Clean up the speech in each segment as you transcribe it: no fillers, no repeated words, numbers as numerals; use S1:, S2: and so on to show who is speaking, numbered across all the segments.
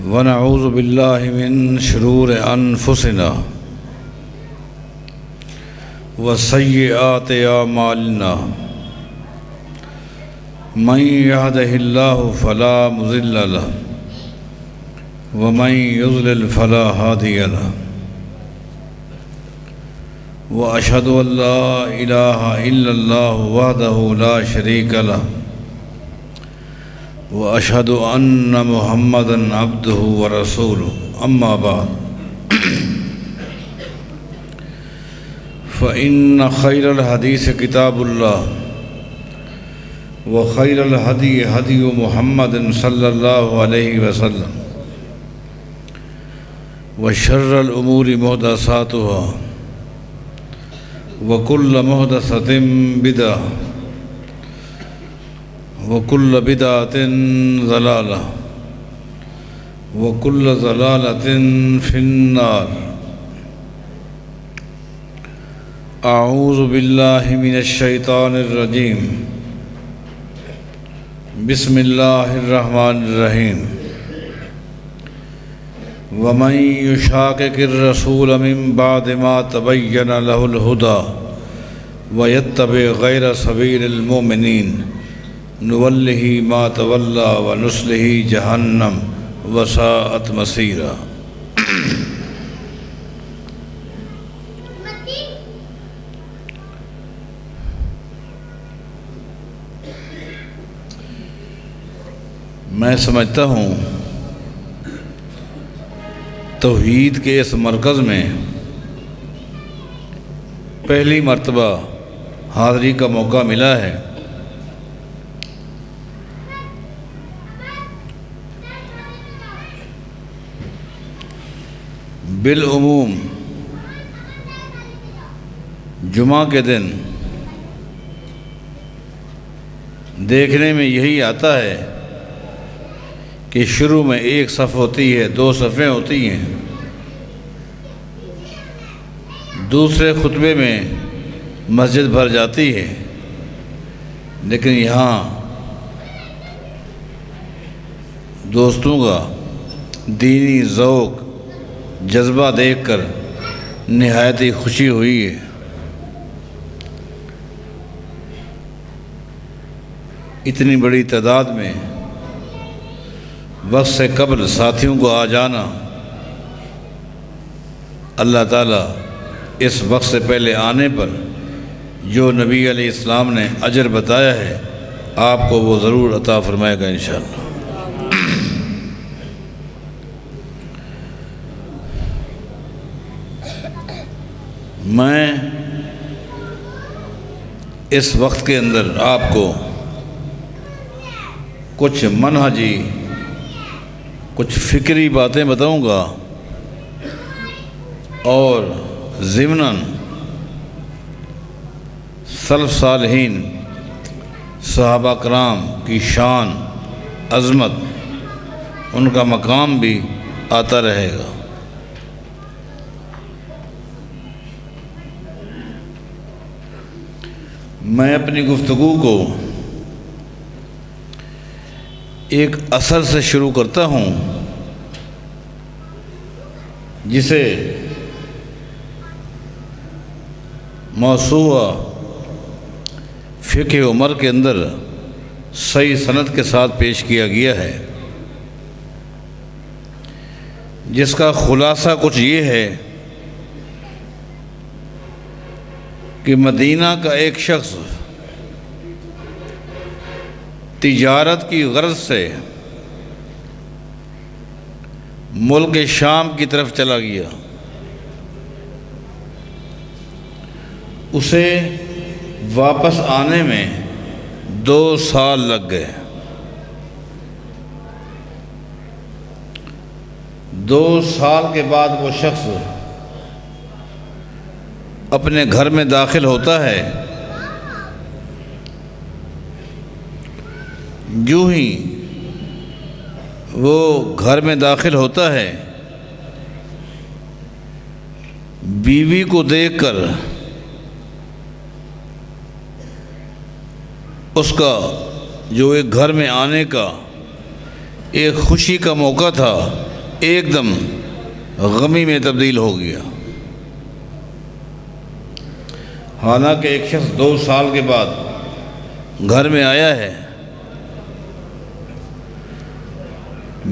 S1: ونعوذ باللہ من شرور انفسنا وسیئات اعمالنا من يهده الله فلا مضل له ومن يضلل فلا هادي له واشهد ان لا اله الا الله وحده لا شريك له واشهد ان محمدا عبده ورسوله اما بعد فان خير الحديث كتاب الله وخير الهدي هدي محمد صلى الله عليه وسلم وشر الامور محدثاتها وكل محدثة بدعة وكل بدعة ضلالة وكل ضلالة في النار أعوذ بالله من الشيطان الرجيم بسم الله الرحمن الرحيم ومن يشاقق الرسول من بعد ما تبين له الهدى ويتبع غير سبيل المؤمنين نوله ما تولى ونصله جهنم وساءت مصيرا میں سمجھتا ہوں توحید کے اس مرکز میں پہلی مرتبہ حاضری کا موقع ملا ہے۔ بالعموم جمعہ کے دن دیکھنے میں یہی آتا ہے کہ شروع میں ایک صف ہوتی ہے، 2 صفیں ہوتی ہیں، دوسرے خطبے میں مسجد بھر جاتی ہے، لیکن یہاں دوستوں کا دینی ذوق جذبہ دیکھ کر نہایت ہی خوشی ہوئی ہے۔ اتنی بڑی تعداد میں وقت سے قبل ساتھیوں کو آ جانا، اللہ تعالیٰ اس وقت سے پہلے آنے پر جو نبی علیہ السلام نے اجر بتایا ہے آپ کو وہ ضرور عطا فرمائے گا انشاءاللہ۔ میں اس وقت کے اندر آپ کو کچھ منہجی کچھ فکری باتیں بتاؤں گا اور ضمناً سلف صالحین صحابہ کرام کی شان عظمت ان کا مقام بھی آتا رہے گا۔ میں اپنی گفتگو کو ایک اثر سے شروع کرتا ہوں جسے موسوعہ فقہ عمر کے اندر صحیح سند کے ساتھ پیش کیا گیا ہے، جس کا خلاصہ کچھ یہ ہے کہ مدینہ کا ایک شخص تجارت کی غرض سے ملک شام کی طرف چلا گیا۔ اسے واپس آنے میں 2 سال لگ گئے۔ 2 سال کے بعد وہ شخص اپنے گھر میں داخل ہوتا ہے، جو ہی وہ گھر میں داخل ہوتا ہے بیوی کو دیکھ کر اس کا جو ایک گھر میں آنے کا ایک خوشی کا موقع تھا ایک دم غمی میں تبدیل ہو گیا۔ حالانکہ ایک شخص 2 سال کے بعد گھر میں آیا ہے،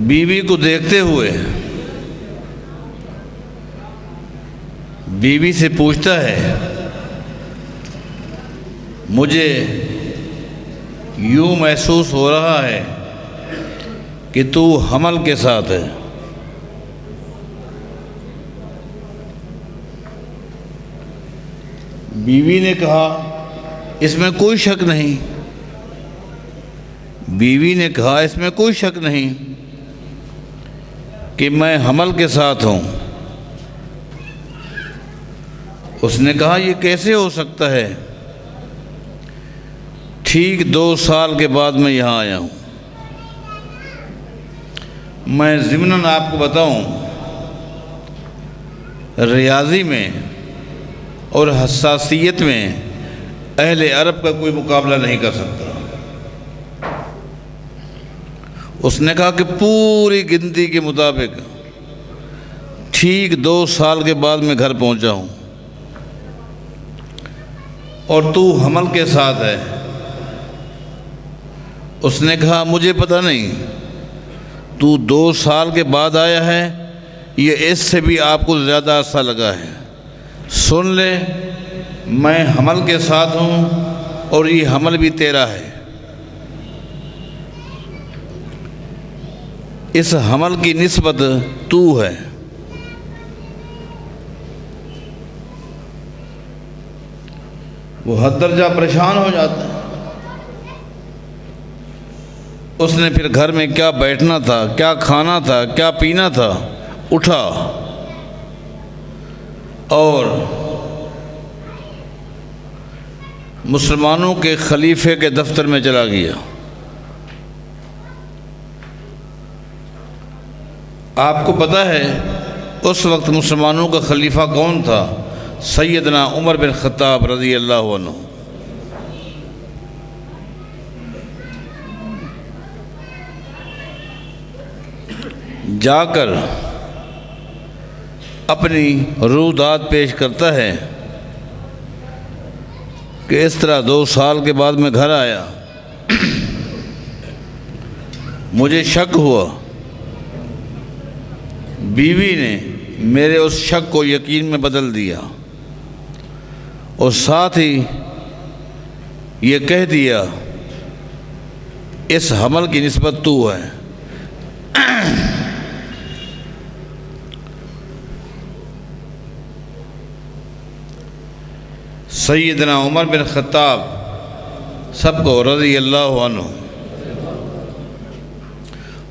S1: بیوی کو دیکھتے ہوئے بیوی سے پوچھتا ہے مجھے یوں محسوس ہو رہا ہے کہ تو حمل کے ساتھ ہے۔ بیوی نے کہا اس میں کوئی شک نہیں، بیوی نے کہا اس میں کوئی شک نہیں کہ میں حمل کے ساتھ ہوں۔ اس نے کہا یہ کیسے ہو سکتا ہے؟ ٹھیک 2 سال کے بعد میں یہاں آیا ہوں۔ میں ضمناً آپ کو بتاؤں، ریاضی میں اور حساسیت میں اہل عرب کا کوئی مقابلہ نہیں کر سکتا۔ اس نے کہا کہ پوری گنتی کے مطابق ٹھیک 2 سال کے بعد میں گھر پہنچا ہوں اور تو حمل کے ساتھ ہے۔ اس نے کہا مجھے پتہ نہیں، تو 2 سال کے بعد آیا ہے، یہ اس سے بھی آپ کو زیادہ عرصہ لگا ہے۔ سن لے، میں حمل کے ساتھ ہوں اور یہ حمل بھی تیرا ہے۔ اس حمل کی نسبت تو ہے۔ وہ حد درجہ پریشان ہو جاتا ہے۔ اس نے پھر گھر میں کیا بیٹھنا تھا، کیا کھانا تھا، کیا پینا تھا، اٹھا اور مسلمانوں کے خلیفے کے دفتر میں چلا گیا۔ آپ کو پتہ ہے اس وقت مسلمانوں کا خلیفہ کون تھا؟ سیدنا عمر بن خطاب رضی اللہ عنہ۔ جا کر اپنی روداد پیش کرتا ہے کہ اس طرح 2 سال کے بعد میں گھر آیا، مجھے شک ہوا، بیوی نے میرے اس شک کو یقین میں بدل دیا اور ساتھ ہی یہ کہہ دیا اس حمل کی نسبت تو ہے۔ سیدنا عمر بن خطاب سب کو رضی اللہ عنہ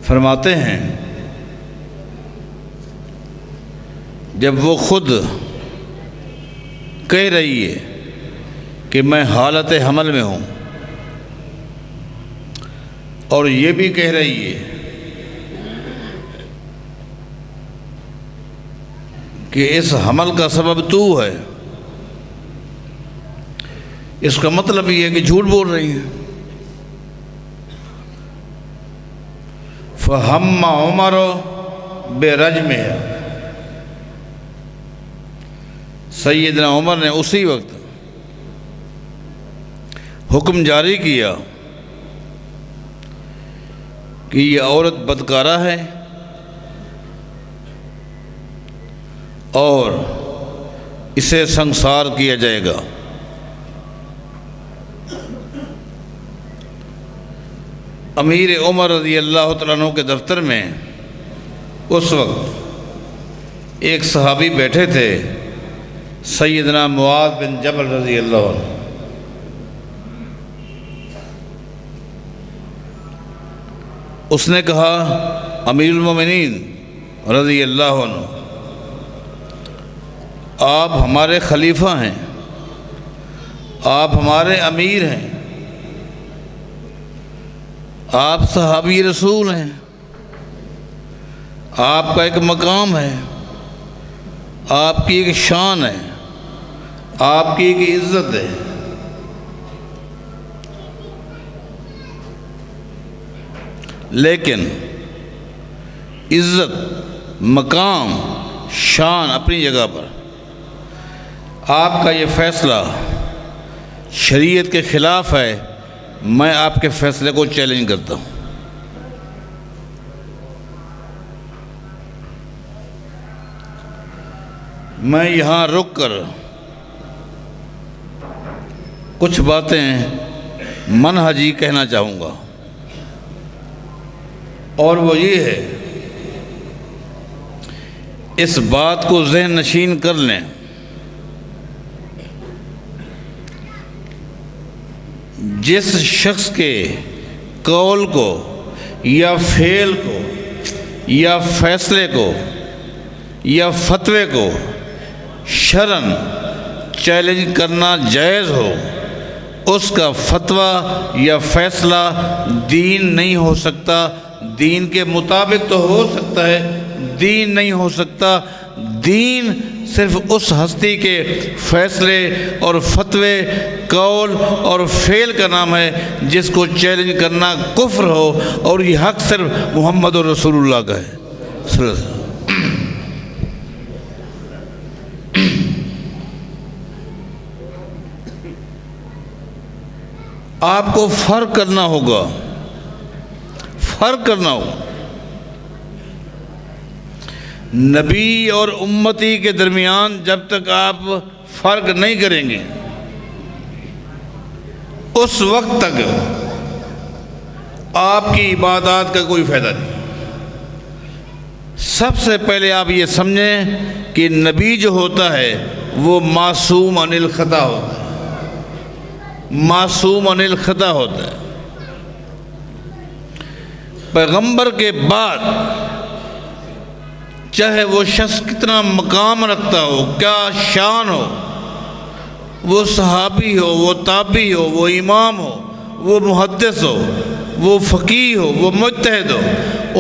S1: فرماتے ہیں جب وہ خود کہہ رہی ہے کہ میں حالت حمل میں ہوں اور یہ بھی کہہ رہی ہے کہ اس حمل کا سبب تو ہے، اس کا مطلب یہ ہے کہ جھوٹ بول رہی ہیں۔ فَهَمَّ عُمَرُ بِرَجْمِهَا، سیدنا عمر نے اسی وقت حکم جاری کیا کہ یہ عورت بدکارہ ہے اور اسے سنسار کیا جائے گا۔ امیر عمر رضی اللہ تعالیٰ عنہ کے دفتر میں اس وقت ایک صحابی بیٹھے تھے، سیدنا معاذ بن جبل رضی اللہ عنہ۔ اس نے کہا امیر المومنین رضی اللہ عنہ، آپ ہمارے خلیفہ ہیں، آپ ہمارے امیر ہیں، آپ صحابی رسول ہیں، آپ کا ایک مقام ہے، آپ کی ایک شان ہے، آپ کی ایک عزت ہے، لیکن عزت، مقام، شان اپنی جگہ پر، آپ کا یہ فیصلہ شریعت کے خلاف ہے، میں آپ کے فیصلے کو چیلنج کرتا ہوں۔ میں یہاں رک کر کچھ باتیں منہجی کہنا چاہوں گا، اور وہ یہ ہے، اس بات کو ذہن نشین کر لیں، جس شخص کے قول کو یا فعل کو یا فیصلے کو یا فتوے کو شرعاً چیلنج کرنا جائز ہو، اس کا فتویٰ یا فیصلہ دین نہیں ہو سکتا۔ دین کے مطابق تو ہو سکتا ہے، دین نہیں ہو سکتا۔ دین صرف اس ہستی کے فیصلے اور فتوے، قول اور فعل کا نام ہے جس کو چیلنج کرنا کفر ہو، اور یہ حق صرف محمد رسول اللہ کا ہے صلی اللہ علیہ وسلم۔ آپ کو فرق کرنا ہوگا، فرق کرنا ہوگا نبی اور امتی کے درمیان۔ جب تک آپ فرق نہیں کریں گے اس وقت تک آپ کی عبادات کا کوئی فائدہ نہیں۔ سب سے پہلے آپ یہ سمجھیں کہ نبی جو ہوتا ہے وہ معصوم عن الخطا ہوتا ہے، معصوم عن الخطا ہوتا ہے۔ پیغمبر کے بعد چاہے وہ شخص کتنا مقام رکھتا ہو، کیا شان ہو، وہ صحابی ہو، وہ تابعی ہو، وہ امام ہو، وہ محدث ہو، وہ فقیہ ہو، وہ مجتہد ہو،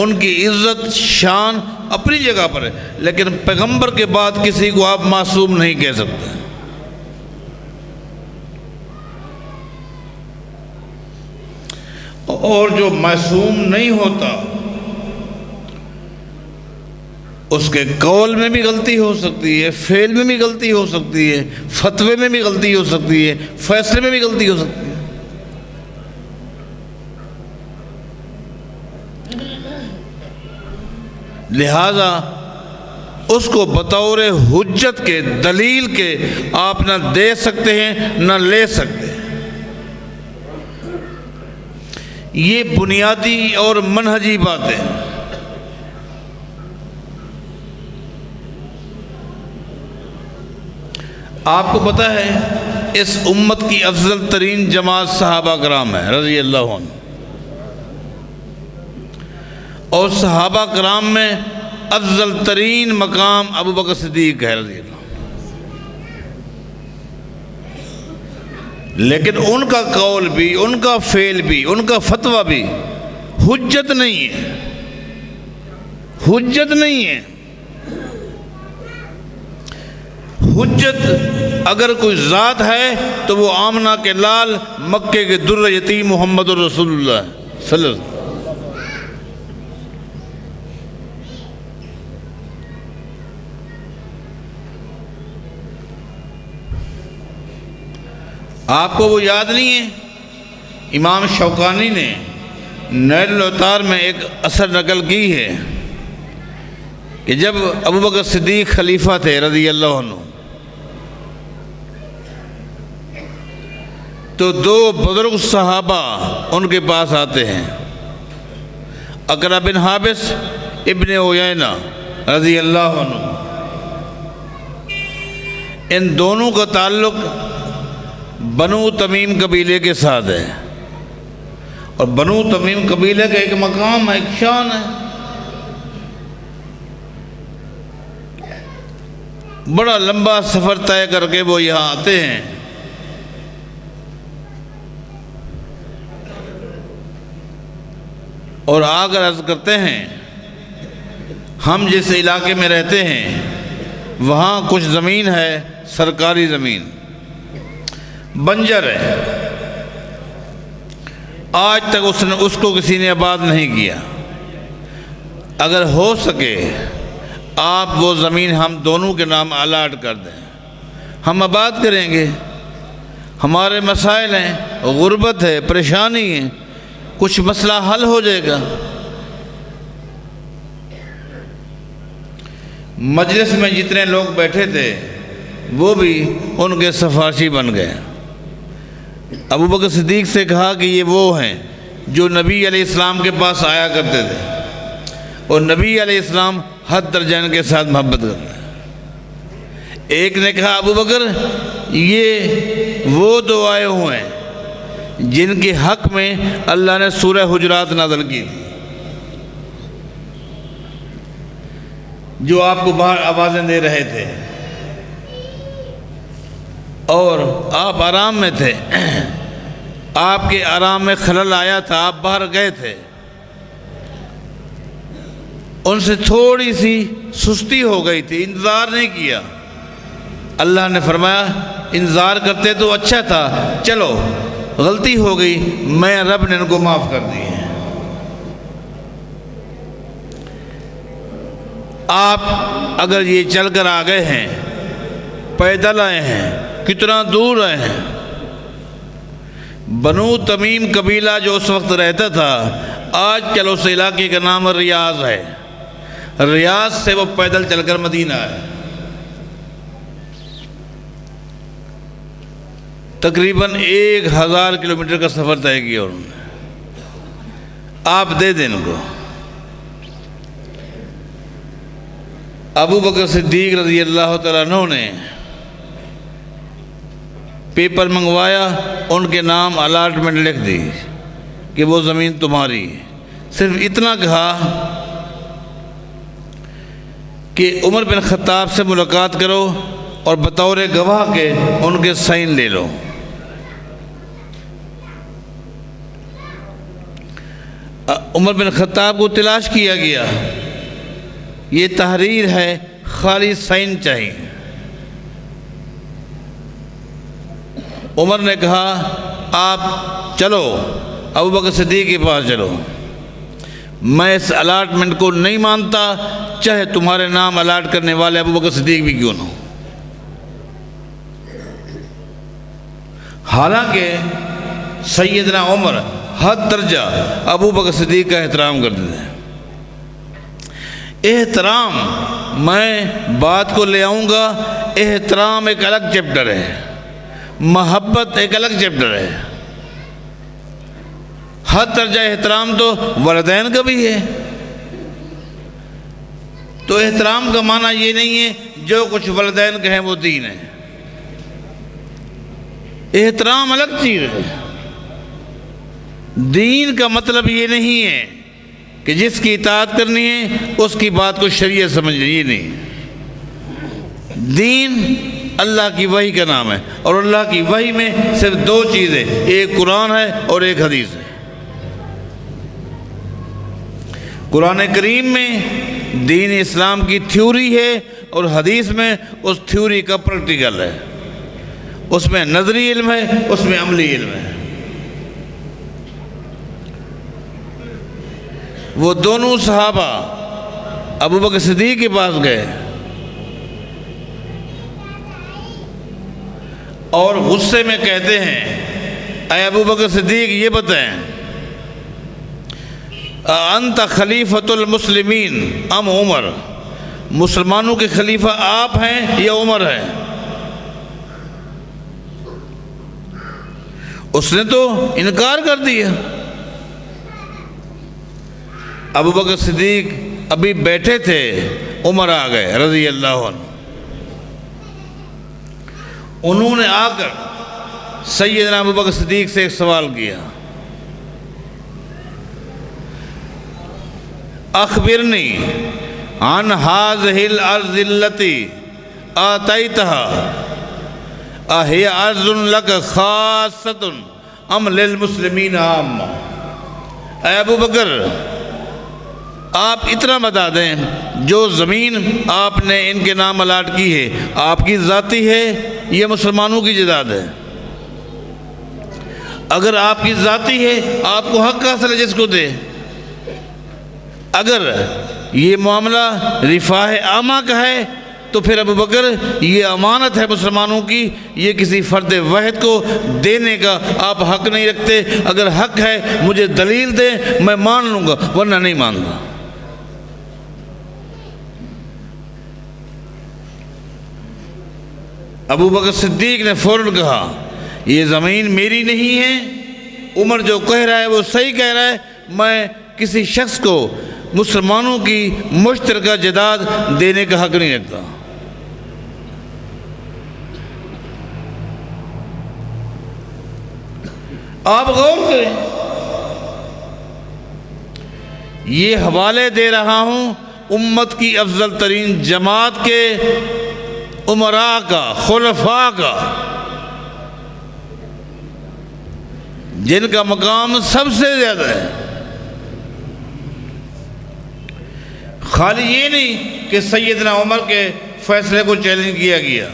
S1: ان کی عزت شان اپنی جگہ پر ہے، لیکن پیغمبر کے بعد کسی کو آپ معصوم نہیں کہہ سکتے۔ اور جو معصوم نہیں ہوتا اس کے قول میں بھی غلطی ہو سکتی ہے، فعل میں بھی غلطی ہو سکتی ہے، فتوے میں بھی غلطی ہو سکتی ہے، فیصلے میں بھی غلطی ہو سکتی ہے۔ لہذا اس کو بطور حجت کے، دلیل کے آپ نہ دے سکتے ہیں نہ لے سکتے۔ یہ بنیادی اور منہجی باتیں۔ آپ کو پتہ ہے اس امت کی افضل ترین جماعت صحابہ کرام ہے رضی اللہ عنہ، اور صحابہ کرام میں افضل ترین مقام ابو بکر صدیق ہے رضی اللہ عنہ، لیکن ان کا قول بھی، ان کا فعل بھی، ان کا فتویٰ بھی حجت نہیں ہے، حجت نہیں ہے۔ حجت اگر کوئی ذات ہے تو وہ آمنہ کے لال، مکے کے در یتیم محمد رسول اللہ صلی اللہ علیہ وسلم۔ آپ کو وہ یاد نہیں ہے؟ امام شوکانی نے نیل الاوطار میں ایک اثر نقل کی ہے کہ جب ابو بکر صدیق خلیفہ تھے رضی اللہ عنہ، تو دو بزرگ صحابہ ان کے پاس آتے ہیں، اقرع بن حابس ابن عیینہ رضی اللہ عنہ۔ ان دونوں کا تعلق بنو تمیم قبیلے کے ساتھ ہے، اور بنو تمیم قبیلے کا ایک مقام ہے، ایک شان ہے۔ بڑا لمبا سفر طے کر کے وہ یہاں آتے ہیں، اور آ کر عرض کرتے ہیں ہم جس علاقے میں رہتے ہیں وہاں کچھ زمین ہے، سرکاری زمین بنجر ہے، آج تک اس کو کسی نے آباد نہیں کیا، اگر ہو سکے آپ وہ زمین ہم دونوں کے نام الاٹ کر دیں، ہم آباد کریں گے۔ ہمارے مسائل ہیں، غربت ہے، پریشانی ہے، کچھ مسئلہ حل ہو جائے گا۔ مجلس میں جتنے لوگ بیٹھے تھے وہ بھی ان کے سفارشی بن گئے۔ ابو بکر صدیق سے کہا کہ یہ وہ ہیں جو نبی علیہ السلام کے پاس آیا کرتے تھے، اور نبی علیہ السلام حد درجہ ان کے ساتھ محبت کرتے ہیں۔ ایک نے کہا ابو بکر یہ وہ دو آئے ہوئے ہیں جن کے حق میں اللہ نے سورہ حجرات نازل کی تھی، جو آپ کو باہر آوازیں دے رہے تھے اور آپ آرام میں تھے، آپ کے آرام میں خلل آیا تھا، آپ باہر گئے تھے، ان سے تھوڑی سی سستی ہو گئی تھی، انتظار نہیں کیا۔ اللہ نے فرمایا انتظار کرتے تو اچھا تھا، چلو غلطی ہو گئی، میں رب نے ان کو معاف کر دی ہے۔ آپ اگر یہ چل کر آ گئے ہیں، پیدل آئے ہیں، کتنا دور آئے ہیں۔ بنو تمیم قبیلہ جو اس وقت رہتا تھا، آج کل اس علاقے کا نام ریاض ہے، ریاض سے وہ پیدل چل کر مدینہ آئے، تقریباً 1000 کلومیٹر کا سفر طے کیا انہوں نے۔ آپ دے دیں ان کو۔ ابو بکر صدیق رضی اللہ تعالیٰ عنہ نے پیپر منگوایا، ان کے نام الاٹمنٹ لکھ دی کہ وہ زمین تمہاری ہے۔ صرف اتنا کہا کہ عمر بن خطاب سے ملاقات کرو اور بطور گواہ کے ان کے سائن لے لو۔ عمر بن خطاب کو تلاش کیا گیا، یہ تحریر ہے، خالی سائن چاہیے۔ عمر نے کہا آپ چلو ابو بکر صدیق کے پاس چلو، میں اس الاٹمنٹ کو نہیں مانتا، چاہے تمہارے نام الاٹ کرنے والے ابو بکر صدیق بھی کیوں نہ ہو۔ حالانکہ سیدنا عمر حد درجہ ابو بکر صدیق کا احترام کرتے تھے۔ احترام میں بات کو لے آؤں گا، احترام ایک الگ چیپٹر ہے، محبت ایک الگ چیپٹر ہے۔ حد درجہ احترام تو والدین کا بھی ہے، تو احترام کا معنی یہ نہیں ہے جو کچھ والدین کہیں وہ دین ہے۔ احترام الگ چیز ہے۔ دین کا مطلب یہ نہیں ہے کہ جس کی اطاعت کرنی ہے اس کی بات کو شریعت سمجھنا، یہ نہیں۔ دین اللہ کی وحی کا نام ہے، اور اللہ کی وحی میں صرف دو چیزیں، ایک قرآن ہے اور ایک حدیث ہے۔ قرآن کریم میں دین اسلام کی تھیوری ہے، اور حدیث میں اس تھیوری کا پریکٹیکل ہے، اس میں نظری علم ہے، اس میں عملی علم ہے۔ وہ دونوں صحابہ ابو بکر صدیق کے پاس گئے اور غصے میں کہتے ہیں اے ابو بکر صدیق یہ بتائیں انت خلیفۃ المسلمین ام عمر، مسلمانوں کے خلیفہ آپ ہیں یا عمر ہے؟ اس نے تو انکار کر دیا۔ ابو بکر صدیق ابھی بیٹھے تھے، عمر آ گئے رضی اللہ عنہ۔ انہوں نے آ کر سیدنا ابو بکر صدیق سے ایک سوال کیا، اخبرنی عن هذه الارض التي آتيتها اهي ارض لك خاصة ام للمسلمین عامہ۔ اے ابو بکر آپ اتنا بتا دیں، جو زمین آپ نے ان کے نام الاٹ کی ہے آپ کی ذاتی ہے یہ مسلمانوں کی جائیداد ہے؟ اگر آپ کی ذاتی ہے آپ کو حق حاصل ہے جس کو دے، اگر یہ معاملہ رفاہ عامہ کا ہے تو پھر ابو بکر یہ امانت ہے مسلمانوں کی، یہ کسی فرد واحد کو دینے کا آپ حق نہیں رکھتے۔ اگر حق ہے مجھے دلیل دیں، میں مان لوں گا، ورنہ نہیں مانتا۔ ابو بکر صدیق نے فوراً کہا یہ زمین میری نہیں ہے، عمر جو کہہ رہا ہے وہ صحیح کہہ رہا ہے، میں کسی شخص کو مسلمانوں کی مشترکہ جائیداد دینے کا حق نہیں رکھتا۔ آپ غور کریں، یہ حوالے دے رہا ہوں امت کی افضل ترین جماعت کے امراء کا، خلفاء کا، جن کا مقام سب سے زیادہ ہے۔ خالی یہ نہیں کہ سیدنا عمر کے فیصلے کو چیلنج کیا گیا،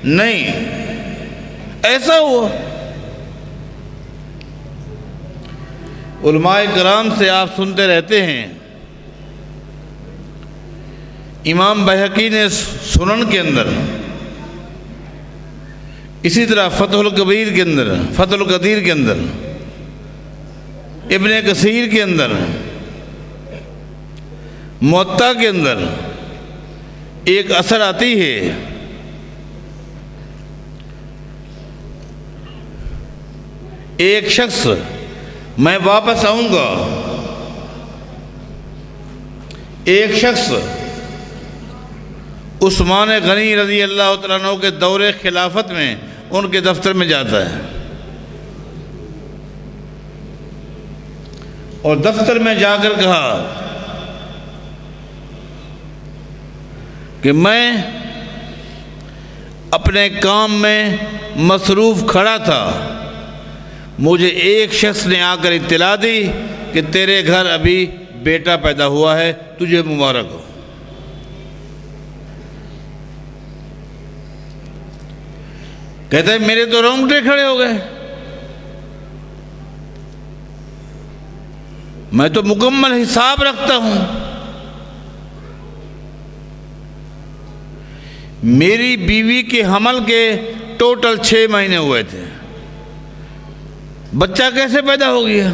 S1: نہیں، ایسا ہوا۔ علماء کرام سے آپ سنتے رہتے ہیں، امام بہقی نے سنن کے اندر، اسی طرح فتح القبیر کے اندر، فتح القدیر کے اندر، ابن کثیر کے اندر، موطا کے اندر ایک اثر آتی ہے، ایک شخص، میں واپس آؤں گا، ایک شخص عثمان غنی رضی اللہ تعالیٰ عنہ کے دور خلافت میں ان کے دفتر میں جاتا ہے، اور دفتر میں جا کر کہا کہ میں اپنے کام میں مصروف کھڑا تھا، مجھے ایک شخص نے آ کر اطلاع دی کہ تیرے گھر ابھی بیٹا پیدا ہوا ہے، تجھے مبارک ہو۔ کہتا ہے میرے تو رونگٹے کھڑے ہو گئے، میں تو مکمل حساب رکھتا ہوں، میری بیوی کے حمل کے ٹوٹل 6 مہینے ہوئے تھے، بچہ کیسے پیدا ہو گیا؟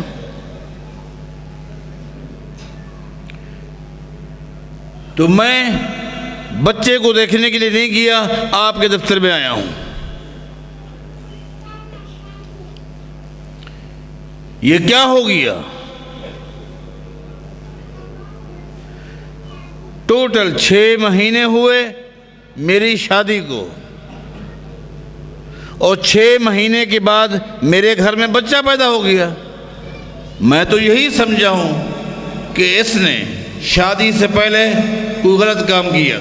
S1: تو میں بچے کو دیکھنے کے لیے نہیں گیا، آپ کے دفتر میں آیا ہوں۔ یہ کیا ہو گیا؟ ٹوٹل 6 مہینے ہوئے میری شادی کو، اور 6 مہینے کے بعد میرے گھر میں بچہ پیدا ہو گیا۔ میں تو یہی سمجھا ہوں کہ اس نے شادی سے پہلے کوئی غلط کام کیا۔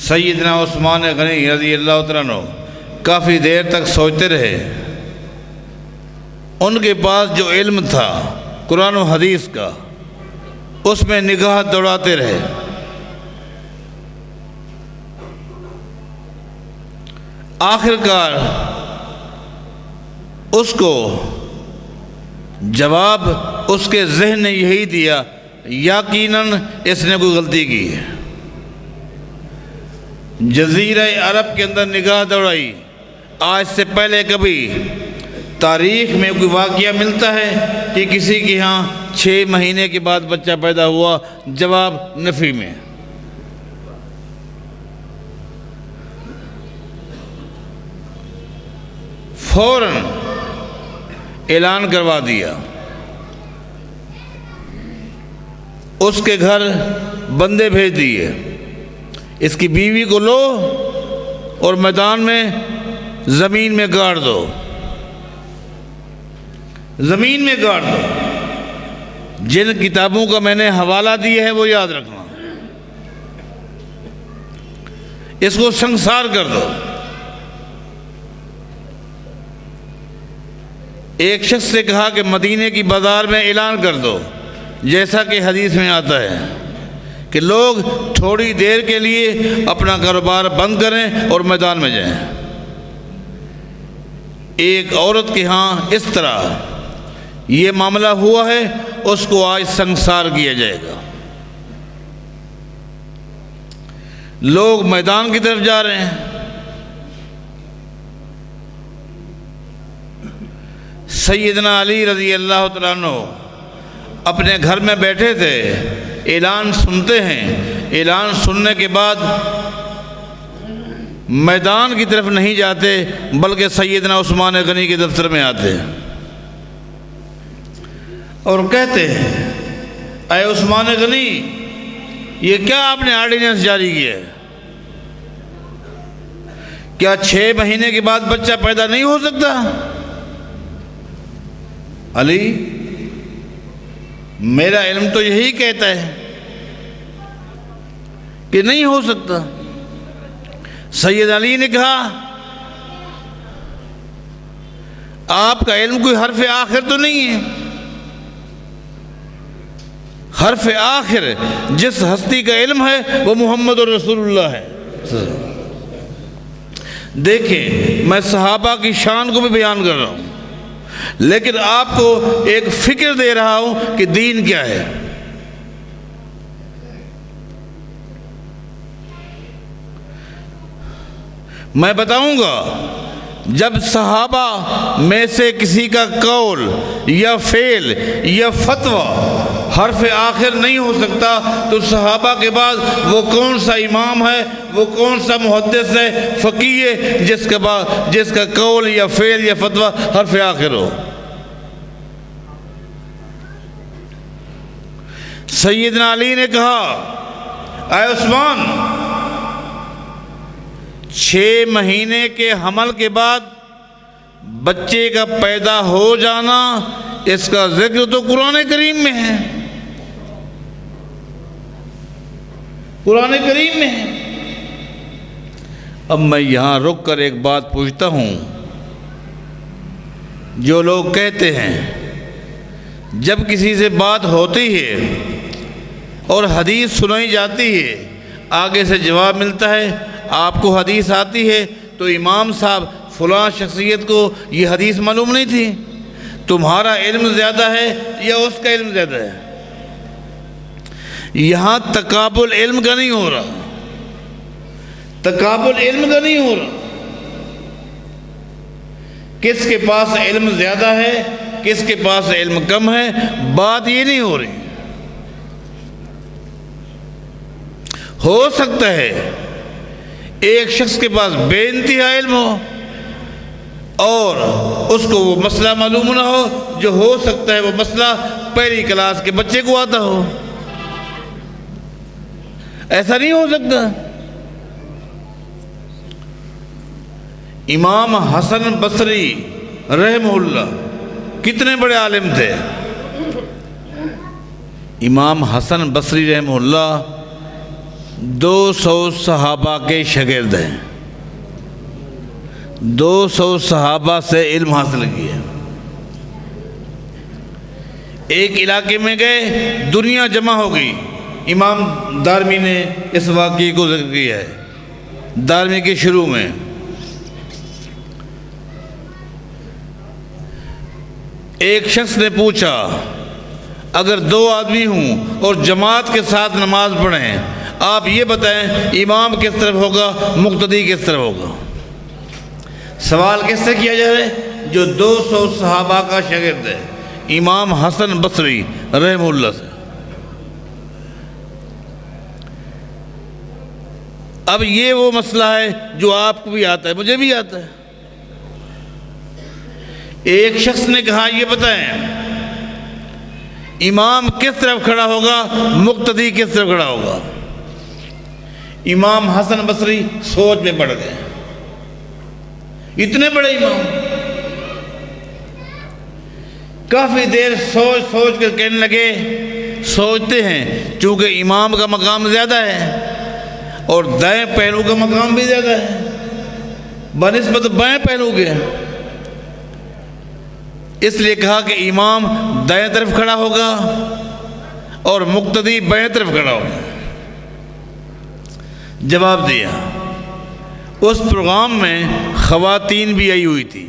S1: سیدنا عثمان غنی رضی اللہ تعالیٰ عنہ کافی دیر تک سوچتے رہے، ان کے پاس جو علم تھا قرآن و حدیث کا، اس میں نگاہ دوڑاتے رہے۔ آخرکار اس کو جواب اس کے ذہن نے یہی دیا، یقیناً اس نے کوئی غلطی کی ہے۔ جزیرہ عرب کے اندر نگاہ دوڑائی، آج سے پہلے کبھی تاریخ میں کوئی واقعہ ملتا ہے کہ کسی کے ہاں 6 مہینے کے بعد بچہ پیدا ہوا؟ جواب نفی میں۔ فوراً اعلان کروا دیا، اس کے گھر بندے بھیج دیے، اس کی بیوی کو لو اور میدان میں زمین میں گاڑ دو، زمین میں گاڑ دو۔ جن کتابوں کا میں نے حوالہ دیا ہے وہ یاد رکھنا، اس کو سنسار کر دو۔ ایک شخص سے کہا کہ مدینے کی بازار میں اعلان کر دو، جیسا کہ حدیث میں آتا ہے کہ لوگ تھوڑی دیر کے لیے اپنا کاروبار بند کریں اور میدان میں جائیں۔ ایک عورت کے ہاں اس طرح یہ معاملہ ہوا ہے، اس کو آج سنسار کیا جائے گا۔ لوگ میدان کی طرف جا رہے ہیں۔ سیدنا علی رضی اللہ تعالیٰ عنہ اپنے گھر میں بیٹھے تھے، اعلان سنتے ہیں۔ اعلان سننے کے بعد میدان کی طرف نہیں جاتے، بلکہ سیدنا عثمان غنی کے دفتر میں آتے ہیں اور کہتے ہیں، اے عثمان غنی، یہ کیا آپ نے آرڈیننس جاری کیا ہے؟ کیا 6 مہینے کے بعد بچہ پیدا نہیں ہو سکتا؟ علی، میرا علم تو یہی کہتا ہے کہ نہیں ہو سکتا۔ سید علی نے کہا، آپ کا علم کوئی حرف آخر تو نہیں ہے؟ حرف آخر جس ہستی کا علم ہے وہ محمد رسول اللہ ہے۔ دیکھیں، میں صحابہ کی شان کو بھی بیان کر رہا ہوں، لیکن آپ کو ایک فکر دے رہا ہوں کہ دین کیا ہے۔ میں بتاؤں گا، جب صحابہ میں سے کسی کا قول یا فعل یا فتویٰ حرف آخر نہیں ہو سکتا تو صحابہ کے بعد وہ کون سا امام ہے، وہ کون سا محدث ہے، فقیہ ہے، جس کا قول یا فعل یا فتویٰ حرف آخر ہو۔ سیدنا علی نے کہا، اے عثمان، 6 مہینے کے حمل کے بعد بچے کا پیدا ہو جانا، اس کا ذکر تو قرآن کریم میں ہے، قرآن کریم میں ہے۔ اب میں یہاں رک کر ایک بات پوچھتا ہوں، جو لوگ کہتے ہیں جب کسی سے بات ہوتی ہے اور حدیث سنائی جاتی ہے، آگے سے جواب ملتا ہے، آپ کو حدیث آتی ہے تو امام صاحب فلاں شخصیت کو یہ حدیث معلوم نہیں تھی، تمہارا علم زیادہ ہے یا اس کا علم زیادہ ہے؟ یہاں تقابل علم کا نہیں ہو رہا، تقابل علم کا نہیں ہو رہا۔ کس کے پاس علم زیادہ ہے، کس کے پاس علم کم ہے، بات یہ نہیں ہو رہی۔ ہو سکتا ہے ایک شخص کے پاس بے انتہا علم ہو اور اس کو وہ مسئلہ معلوم نہ ہو، جو ہو سکتا ہے وہ مسئلہ پہلی کلاس کے بچے کو آتا ہو۔ ایسا نہیں ہو سکتا۔ امام حسن بصری رحمہ اللہ کتنے بڑے عالم تھے؟ امام حسن بصری رحمہ اللہ 200 صحابہ کے شاگرد ہیں، 200 صحابہ سے علم حاصل کیا۔ ایک علاقے میں گئے، دنیا جمع ہو گئی۔ امام دارمی نے اس واقعے کو ذکر کیا ہے، دارمی کے شروع میں۔ ایک شخص نے پوچھا، اگر 2 آدمی ہوں اور جماعت کے ساتھ نماز پڑھیں، آپ یہ بتائیں امام کس طرف ہوگا، مقتدی کس طرف ہوگا؟ سوال کس سے کیا جا رہا ہے؟ جو 200 صحابہ کا شاگرد ہے، امام حسن بصری رحمہ اللہ سے۔ اب یہ وہ مسئلہ ہے جو آپ کو بھی آتا ہے، مجھے بھی آتا ہے۔ ایک شخص نے کہا، یہ بتائیں امام کس طرف کھڑا ہوگا، مقتدی کس طرف کھڑا ہوگا؟ امام حسن بصری سوچ میں پڑ گئے، اتنے بڑے امام کافی دیر سوچ کر کہنے لگے، سوچتے ہیں چونکہ امام کا مقام زیادہ ہے اور دائیں پہلو کا مقام بھی زیادہ ہے بنسبت بائیں پہلو کے، اس لیے کہا کہ امام دائیں طرف کھڑا ہوگا اور مقتدی بائیں طرف کھڑا ہوگا۔ جواب دیا۔ اس پروگرام میں خواتین بھی آئی ہوئی تھی،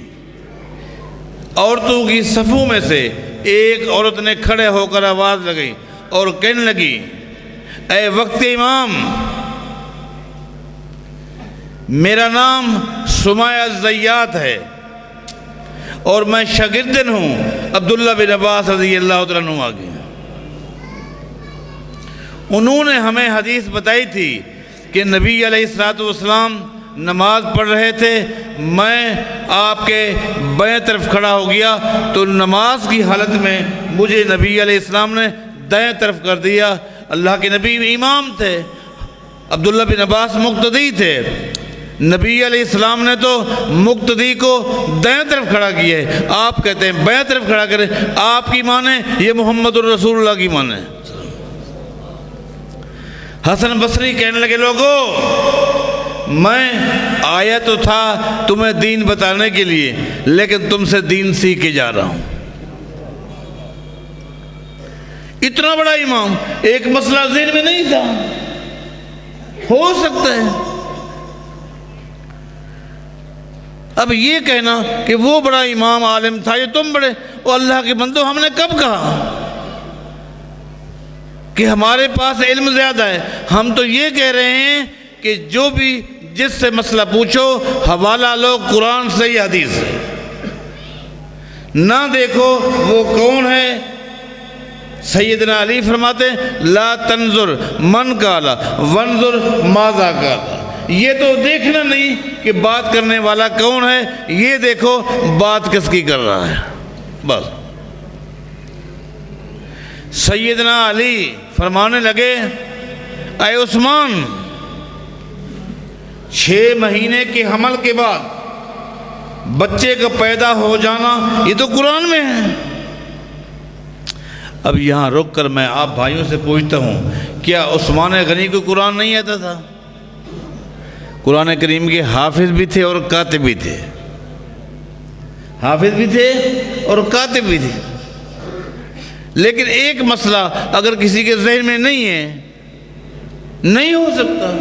S1: عورتوں کی صفوں میں سے ایک عورت نے کھڑے ہو کر آواز لگائی اور کہنے لگی، اے وقت امام، میرا نام سمیہ الزیات ہے اور میں شاگردن ہوں عبداللہ بن عباس رضی اللہ تعالیٰ عنہ آگے۔ انہوں نے ہمیں حدیث بتائی تھی کہ نبی علیہ السلام نماز پڑھ رہے تھے، میں آپ کے بائیں طرف کھڑا ہو گیا تو نماز کی حالت میں مجھے نبی علیہ السلام نے دائیں طرف کر دیا۔ اللہ کے نبی امام تھے، عبداللہ بن عباس مقتدی تھے، نبی علیہ السلام نے تو مقتدی کو دائیں طرف کھڑا کیا ہے، آپ کہتے ہیں بائیں طرف کھڑا کریں۔ آپ کی مانیں یہ محمد الرسول اللہ کی مانیں۔ حسن بصری کہنے لگے، لوگو میں آیا تو تھا تمہیں دین بتانے کے لیے، لیکن تم سے دین سیکھ کے جا رہا ہوں۔ اتنا بڑا امام، ایک مسئلہ ذہن میں نہیں تھا، ہو سکتا ہے۔ اب یہ کہنا کہ وہ بڑا امام عالم تھا، یہ تم بڑے، وہ اللہ کے بندو، ہم نے کب کہا کہ ہمارے پاس علم زیادہ ہے؟ ہم تو یہ کہہ رہے ہیں کہ جو بھی جس سے مسئلہ پوچھو حوالہ لو قرآن سے یا حدیث سے، نہ دیکھو وہ کون ہے۔ سیدنا علی فرماتے ہیں لا تنظر من قال وانظر ماذا قال، یہ تو دیکھنا نہیں کہ بات کرنے والا کون ہے، یہ دیکھو بات کس کی کر رہا ہے، بس۔ سیدنا علی فرمانے لگے، اے عثمان، 6 مہینے کے حمل کے بعد بچے کا پیدا ہو جانا یہ تو قرآن میں ہے۔ اب یہاں رک کر میں آپ بھائیوں سے پوچھتا ہوں، کیا عثمان غنی کو قرآن نہیں آتا تھا؟ قرآن کریم کے حافظ بھی تھے اور کاتب بھی تھے، حافظ بھی تھے اور کاتب بھی تھے، لیکن ایک مسئلہ اگر کسی کے ذہن میں نہیں ہے، نہیں ہو سکتا۔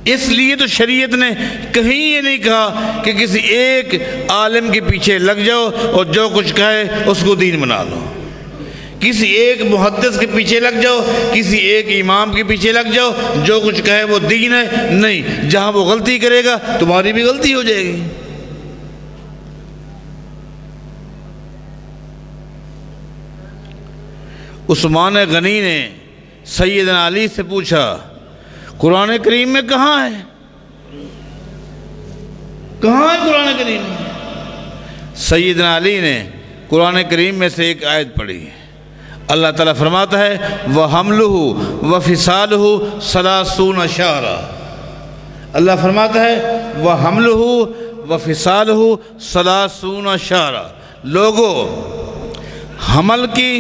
S1: اس لیے تو شریعت نے کہیں یہ نہیں کہا کہ کسی ایک عالم کے پیچھے لگ جاؤ اور جو کچھ کہے اس کو دین بنا لو، کسی ایک محدث کے پیچھے لگ جاؤ، کسی ایک امام کے پیچھے لگ جاؤ، جو کچھ کہے وہ دین ہے، نہیں۔ جہاں وہ غلطی کرے گا تمہاری بھی غلطی ہو جائے گی۔ عثمان غنی نے سیدنا علی سے پوچھا، قرآن کریم میں کہاں ہے؟ کہاں ہے قرآن کریم میں؟ سیدنا علی نے قرآن کریم میں سے ایک آیت پڑھی، اللہ تعالیٰ فرماتا ہے وَحَمْلُهُ وَفِصَالُهُ 30 شَهْرًا، اللہ فرماتا ہے وَحَمْلُهُ وَفِصَالُهُ 30 شَهْرًا، لوگو حمل کی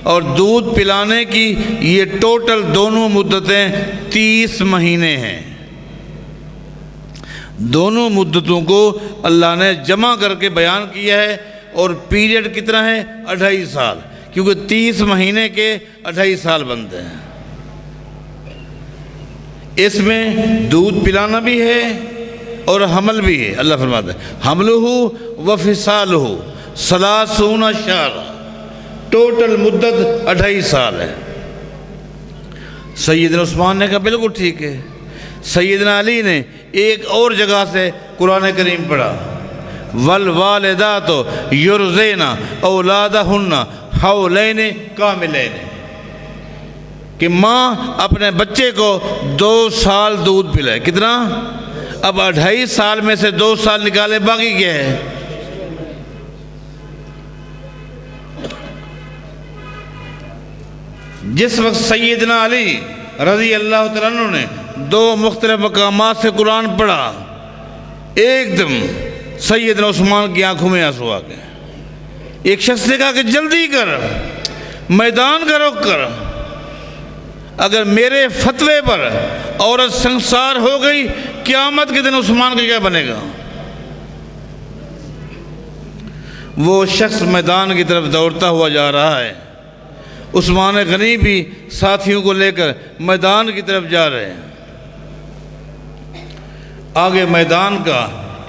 S1: اور دودھ پلانے کی یہ ٹوٹل دونوں مدتیں 30 مہینے ہیں۔ دونوں مدتوں کو اللہ نے جمع کر کے بیان کیا ہے، اور پیریڈ کتنا ہے؟ 2.5 سال، کیونکہ 30 مہینے کے 2.5 سال بنتے ہیں۔ اس میں دودھ پلانا بھی ہے اور حمل بھی ہے۔ اللہ فرماتا ہے حملہ وفصالہ 30 شہرا، ٹوٹل مدت 2.5 سال ہے۔ سیدنا عثمان نے کہا بالکل ٹھیک ہے۔ سیدنا علی نے ایک اور جگہ سے قرآن کریم پڑھا والوالدات یرضعن اولادہن حولین کاملین، کہ ماں اپنے بچے کو 2 سال دودھ پلائے۔ کتنا؟ اب 2.5 سال میں سے 2 سال نکالے، باقی کیا ہے؟ جس وقت سیدنا علی رضی اللہ تعالیٰ عنہ نے 2 مختلف مقامات سے قرآن پڑھا، ایک دم سیدنا عثمان کی آنکھوں میں آنسو آ گئے۔ ایک شخص نے کہا کہ جلدی کر، میدان کا رخ کر، اگر میرے فتوے پر عورت سنسار ہو گئی قیامت کے دن عثمان کا کیا بنے گا؟ وہ شخص میدان کی طرف دوڑتا ہوا جا رہا ہے، عثمان غنی بھی ساتھیوں کو لے کر میدان کی طرف جا رہے ہیں۔ آگے میدان کا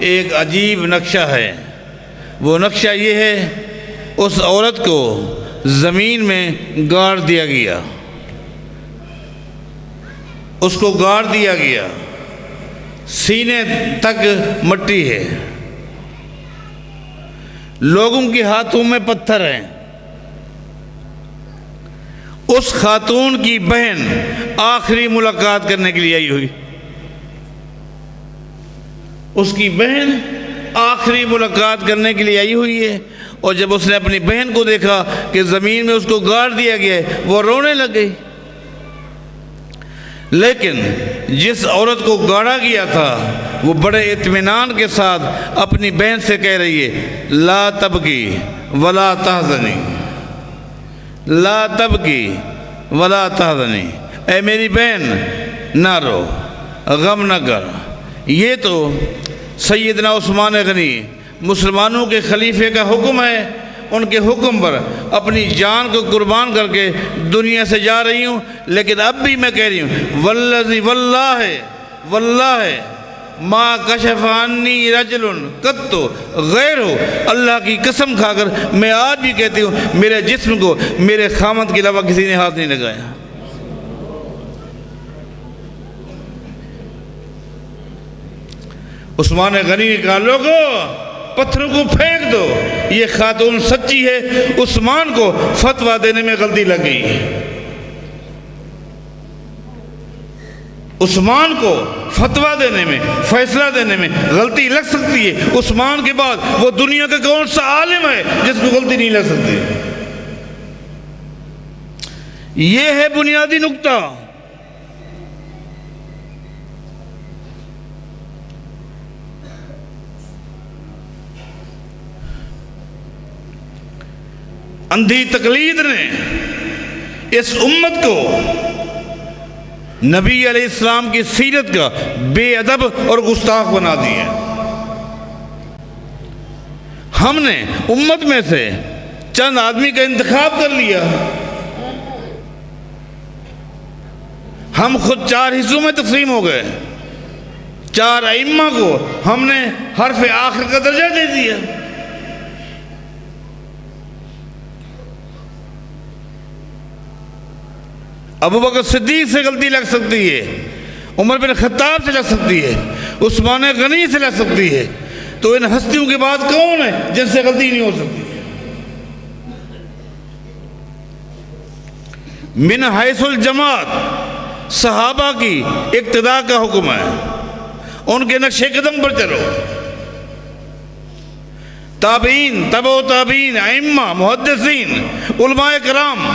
S1: ایک عجیب نقشہ ہے۔ وہ نقشہ یہ ہے، اس عورت کو زمین میں گاڑ دیا گیا، اس کو گاڑ دیا گیا، سینے تک مٹی ہے، لوگوں کے ہاتھوں میں پتھر ہیں۔ اس خاتون کی بہن آخری ملاقات کرنے کے لیے آئی ہوئی، اس کی بہن آخری ملاقات کرنے کے لیے آئی ہوئی ہے، اور جب اس نے اپنی بہن کو دیکھا کہ زمین میں اس کو گاڑ دیا گیا ہے، وہ رونے لگ گئی۔ لیکن جس عورت کو گاڑا گیا تھا وہ بڑے اطمینان کے ساتھ اپنی بہن سے کہہ رہی ہے، لا تبکی ولا تحزنی، لا تبکی ولا تحزنی، اے میری بہن نہ رو، غم نہ کر۔ یہ تو سیدنا عثمان غنی مسلمانوں کے خلیفے کا حکم ہے، ان کے حکم پر اپنی جان کو قربان کر کے دنیا سے جا رہی ہوں، لیکن اب بھی میں کہہ رہی ہوں، والذی واللہ واللہ ما کشف عنی رجل قط غیرہ، اللہ کی قسم کھا کر میں آج بھی کہتی ہوں، میرے جسم کو میرے خامد کے علاوہ کسی نے ہاتھ نہیں لگایا۔ عثمان غنی نے کہا، لوگو پتھروں کو پھینک دو، یہ خاتون سچی ہے، عثمان کو فتویٰ دینے میں غلطی لگ گئی، عثمان کو فتویٰ دینے میں، فیصلہ دینے میں غلطی لگ سکتی ہے، عثمان کے بعد وہ دنیا کا کون سا عالم ہے جس کو غلطی نہیں لگ سکتی؟ یہ ہے بنیادی نقطہ۔ اندھی تقلید نے اس امت کو نبی علیہ السلام کی سیرت کا بے ادب اور گستاخ بنا دیا۔ ہم نے امت میں سے چند آدمی کا انتخاب کر لیا، ہم خود 4 حصوں میں تقسیم ہو گئے، 4 ائمہ کو ہم نے حرف آخر کا درجہ دے دیا۔ ابو بکر صدیق سے غلطی لگ سکتی ہے، عمر بن خطاب سے لگ سکتی ہے، عثمان غنی سے لگ سکتی ہے، تو ان ہستیوں کے بعد کون ہے جن سے غلطی نہیں ہو سکتی؟ من حیث الجماعت صحابہ کی اقتداء کا حکم ہے، ان کے نقش قدم پر چلو، تابعین، تبع تابعین، ائمہ، محدثین، علماء کرام،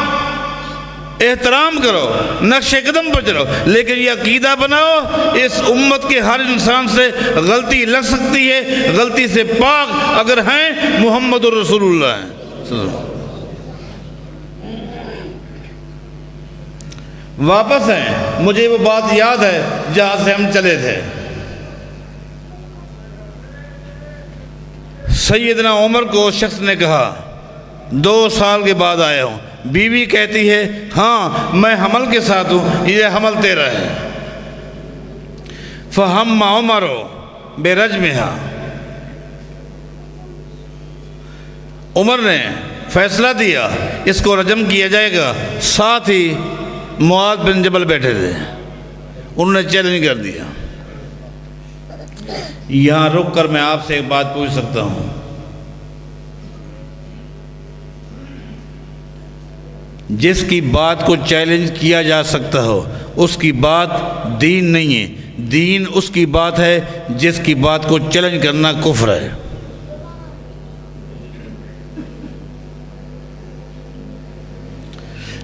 S1: احترام کرو، نقش قدم پر چلو، لیکن یہ عقیدہ بناؤ اس امت کے ہر انسان سے غلطی لگ سکتی ہے، غلطی سے پاک اگر ہیں محمد الرسول اللہ ہیں۔ واپس ہیں، مجھے وہ بات یاد ہے جہاں سے ہم چلے تھے۔ سیدنا عمر کو شخص نے کہا 2 سال کے بعد آیا ہوں، بیوی کہتی ہے ہاں میں حمل کے ساتھ ہوں، یہ حمل تیرا ہے۔ فہم عمر برجمہا، عمر نے فیصلہ دیا اس کو رجم کیا جائے گا، ساتھ ہی معاذ بن جبل بیٹھے تھے، انہوں نے چیلنج کر دیا۔ یہاں رک کر میں آپ سے ایک بات پوچھ سکتا ہوں، جس کی بات کو چیلنج کیا جا سکتا ہو اس کی بات دین نہیں ہے، دین اس کی بات ہے جس کی بات کو چیلنج کرنا کفر ہے۔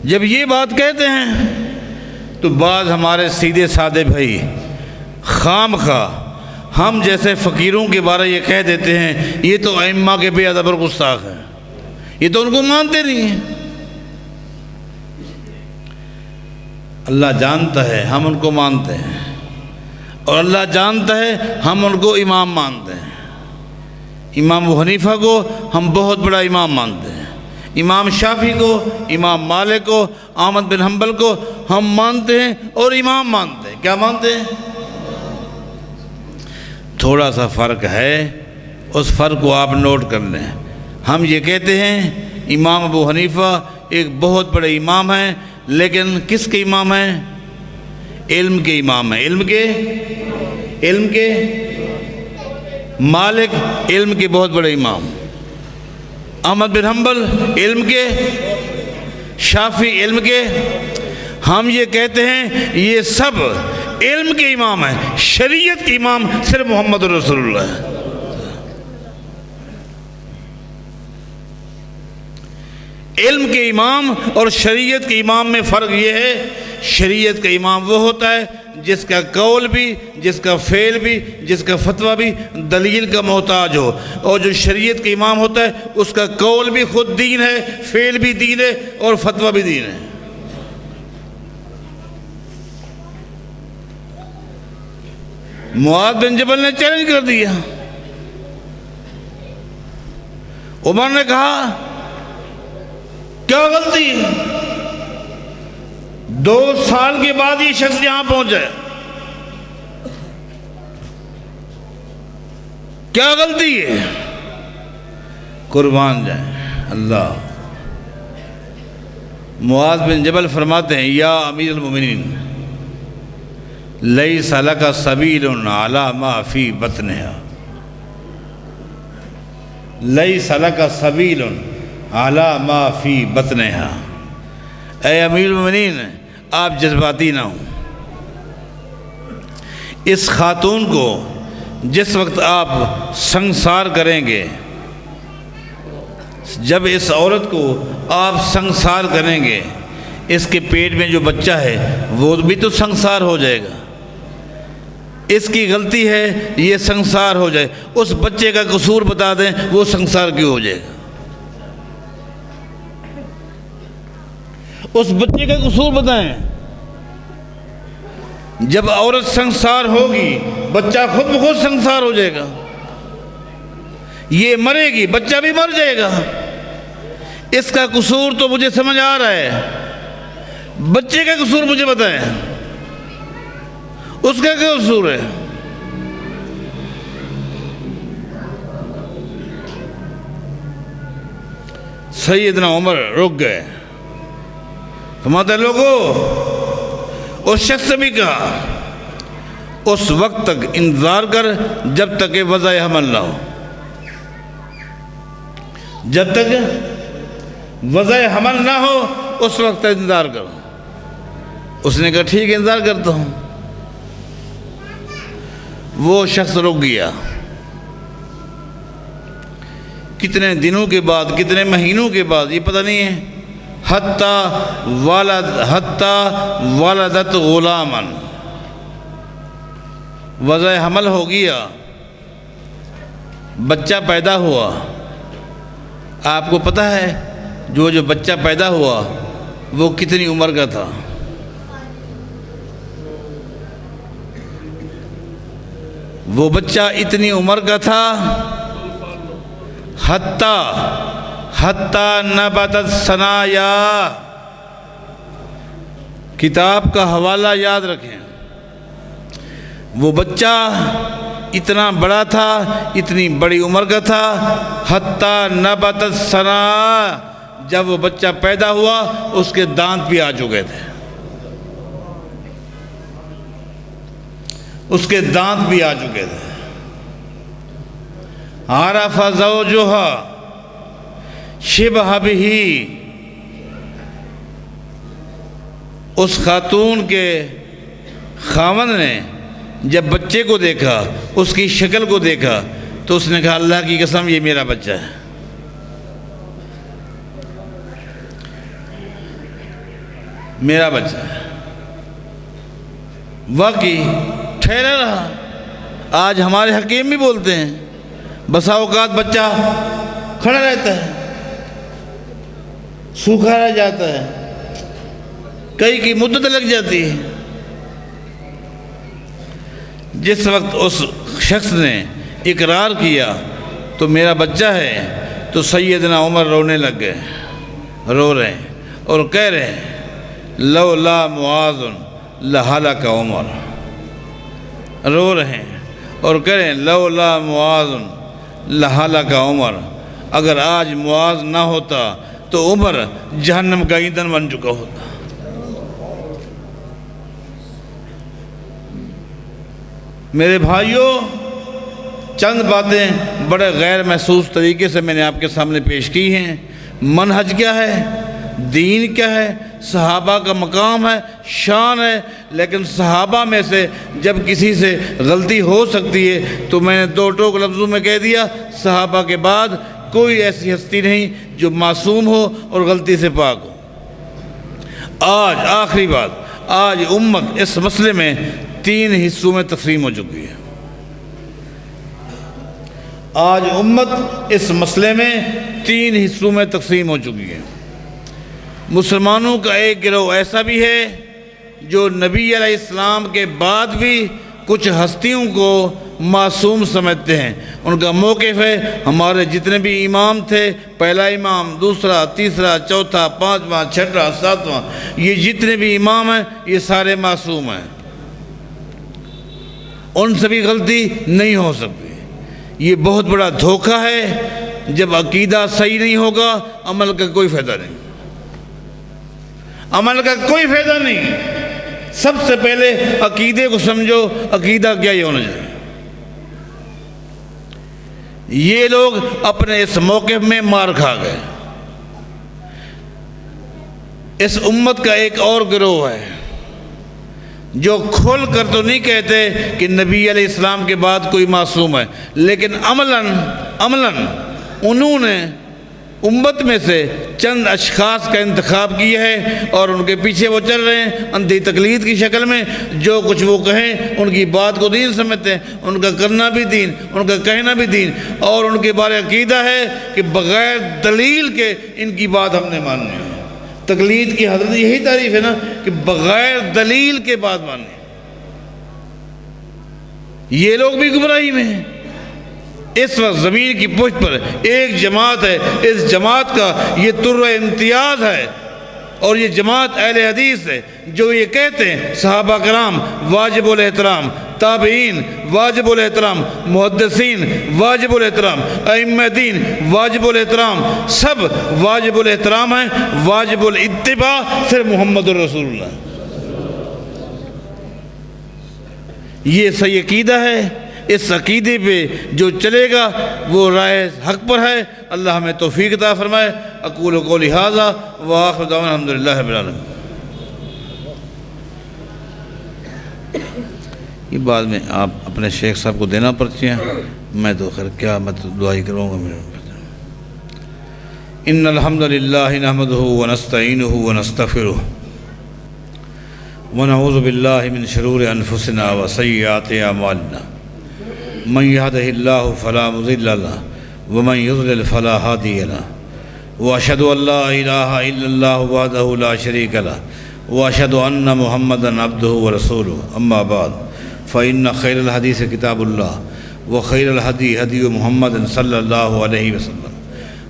S1: جب یہ بات کہتے ہیں تو بعض ہمارے سیدھے سادے بھائی خام خواہ ہم جیسے فقیروں کے بارے یہ کہہ دیتے ہیں یہ تو ائمہ کے بے ادب اور گستاخ ہیں، یہ تو ان کو مانتے نہیں ہیں۔ اللہ جانتا ہے ہم ان کو مانتے ہیں، اور اللہ جانتا ہے ہم ان کو امام مانتے ہیں۔ امام ابو حنیفہ کو ہم بہت بڑا امام مانتے ہیں، امام شافعی کو، امام مالک کو، احمد بن حنبل کو ہم مانتے ہیں اور امام مانتے ہیں۔ کیا مانتے ہیں؟ تھوڑا سا فرق ہے، اس فرق کو آپ نوٹ کر لیں۔ ہم یہ کہتے ہیں امام ابو حنیفہ ایک بہت بڑے امام ہیں، لیکن کس کے امام ہیں؟ علم کے امام ہیں۔ علم کے مالک، علم کے بہت بڑے امام۔ احمد بن حنبل علم کے، شافعی علم کے۔ ہم یہ کہتے ہیں یہ سب علم کے امام ہیں، شریعت کے امام صرف محمد رسول اللہ ہے۔ علم کے امام اور شریعت کے امام میں فرق یہ ہے، شریعت کا امام وہ ہوتا ہے جس کا قول بھی، جس کا فعل بھی، جس کا فتویٰ بھی دلیل کا محتاج ہو، اور جو شریعت کا امام ہوتا ہے اس کا قول بھی خود دین ہے، فعل بھی دین ہے، اور فتویٰ بھی دین ہے۔ معاذ بن جبل نے چیلنج کر دیا، عمر نے کہا کیا غلطی ہے؟ 2 سال کے بعد یہ شخص یہاں پہنچا ہے، کیا غلطی ہے؟ قربان جائیں اللہ۔ معاذ بن جبل فرماتے ہیں یا امیر المومنین لیس لک سبیل علی ما فی بطنہا، لیس لک سبیل علی ما فی بطنہا۔ اے امیر المومنین آپ جذباتی نہ ہوں، اس خاتون کو جس وقت آپ سنگسار کریں گے، جب اس عورت کو آپ سنگسار کریں گے، اس کے پیٹ میں جو بچہ ہے وہ بھی تو سنگسار ہو جائے گا۔ اس کی غلطی ہے یہ سنگسار ہو جائے، اس بچے کا قصور بتا دیں وہ سنگسار کیوں ہو جائے گا؟ اس بچے کا قصور بتائیں۔ جب عورت سنگسار ہوگی بچہ خود بخود سنگسار ہو جائے گا، یہ مرے گی بچہ بھی مر جائے گا۔ اس کا قصور تو مجھے سمجھ آ رہا ہے، بچے کا قصور مجھے بتائیں، اس کا کیا قصور ہے؟ سیدنا عمر رک گئے، فرماتے لوگوں اس شخص سے بھی کہا اس وقت تک انتظار کر جب تک کہ وضع حمل نہ ہو، جب تک وضع حمل نہ ہو اس وقت تک انتظار کرو۔ اس نے کہا ٹھیک ہے انتظار کرتا ہوں۔ وہ شخص رک گیا، کتنے دنوں کے بعد، کتنے مہینوں کے بعد یہ پتہ نہیں ہے، حتی ولدت غلاما، وضع حمل ہو گیا، بچہ پیدا ہوا۔ آپ کو پتہ ہے جو بچہ پیدا ہوا وہ کتنی عمر کا تھا؟ وہ بچہ اتنی عمر کا تھا حتی نبتت ثنایا، کتاب کا حوالہ یاد رکھیں۔ وہ بچہ اتنا بڑا تھا، اتنی بڑی عمر کا تھا، حتی نبتت ثنا، جب وہ بچہ پیدا ہوا اس کے دانت بھی آ چکے تھے، اس کے دانت بھی آ چکے تھے۔ عرف زوجہا شبہ بہ، اس خاتون کے خاوند نے جب بچے کو دیکھا، اس کی شکل کو دیکھا، تو اس نے کہا اللہ کی قسم یہ میرا بچہ ہے۔ میرا بچہ ہے، واقعی ٹھہرا رہا۔ آج ہمارے حکیم بھی بولتے ہیں بسا اوقات بچہ کھڑا رہتا ہے، سوکھا رہ جاتا ہے، کئی کی مدت لگ جاتی ہے۔ جس وقت اس شخص نے اقرار کیا تو میرا بچہ ہے، تو سیدنا عمر رونے لگ گئے، رو رہے ہیں اور کہہ رہے ہیں لولا معاذ لہلک عمر، رو رہے ہیں اور کہیں لولا معاذ لہلک عمر، اگر آج معاذ نہ ہوتا تو عمر جہنم کا ایندھن بن چکا ہوتا۔ میرے بھائیوں، چند باتیں بڑے غیر محسوس طریقے سے میں نے آپ کے سامنے پیش کی ہیں۔ منہج کیا ہے، دین کیا ہے، صحابہ کا مقام ہے، شان ہے، لیکن صحابہ میں سے جب کسی سے غلطی ہو سکتی ہے تو میں نے دو ٹوک لفظوں میں کہہ دیا، صحابہ کے بعد کوئی ایسی ہستی نہیں جو معصوم ہو اور غلطی سے پاک ہو۔ آج آخری بات، آج امت اس مسئلے میں 3 حصوں میں تقسیم ہو چکی ہے۔ آج امت اس مسئلے میں 3 حصوں میں تقسیم ہو چکی ہے۔ مسلمانوں کا ایک گروہ ایسا بھی ہے جو نبی علیہ السلام کے بعد بھی کچھ ہستیوں کو معصوم سمجھتے ہیں۔ ان کا موقف ہے ہمارے جتنے بھی امام تھے، پہلا امام، دوسرا، تیسرا، چوتھا، پانچواں، چھٹا، ساتواں، یہ جتنے بھی امام ہیں یہ سارے معصوم ہیں، ان سے بھی غلطی نہیں ہو سکتی۔ یہ بہت بڑا دھوکہ ہے۔ جب عقیدہ صحیح نہیں ہوگا عمل کا کوئی فائدہ نہیں، عمل کا کوئی فائدہ نہیں۔ سب سے پہلے عقیدے کو سمجھو، عقیدہ کیا یہ ہونا چاہیے۔ یہ لوگ اپنے اس موقف میں مار کھا گئے۔ اس امت کا ایک اور گروہ ہے جو کھول کر تو نہیں کہتے کہ نبی علیہ السلام کے بعد کوئی معصوم ہے، لیکن عملاً انہوں نے امت میں سے چند اشخاص کا انتخاب کیا ہے اور ان کے پیچھے وہ چل رہے ہیں اندھی تقلید کی شکل میں۔ جو کچھ وہ کہیں ان کی بات کو دین سمجھتے ہیں، ان کا کرنا بھی دین، ان کا کہنا بھی دین، اور ان کے بارے عقیدہ ہے کہ بغیر دلیل کے ان کی بات ہم نے ماننی ہے۔ تقلید کی حضرت یہی تعریف ہے نا کہ بغیر دلیل کے بات ماننی۔ یہ لوگ بھی گمراہی میں ہیں۔ اس وقت زمین کی پشت پر ایک جماعت ہے، اس جماعت کا یہ طر امتیاز ہے، اور یہ جماعت اہل حدیث ہے جو یہ کہتے ہیں صحابہ کرام واجب الاحترام، تابعین واجب الاحترام، محدثین واجب الاحترام، ائمہ دین واجب الاحترام، سب واجب الاحترام ہیں، واجب الاتباع صرف محمد رسول اللہ۔ یہ صحیح عقیدہ ہے۔ اس عقیدے پہ جو چلے گا وہ رائے حق پر ہے۔ اللہ ہمیں توفیق عطا فرمائے۔ اقول قولی ھذا وآخر دعوانا الحمدللہ رب العالمین۔ یہ بعد میں آپ اپنے شیخ صاحب کو دینا پڑتی ہیں، میں تو خیر کیا میں تو دعائی کروں گا۔ ان الحمد للہ نحمدہ ونستعینہ ونستغفرہ ونعوذ باللہ من شرور انفسنا وسیئات اعمالنا، من يهده الله فلا مضل له ومن يضلل فلا هادي له، واشهد ان لا اله الا الله وحده لا شريك له، واشهد ان محمدا عبده ورسوله، اما بعد فان خير الحديث كتاب الله، وخير الهدي هدي محمد صلى الله عليه وسلم،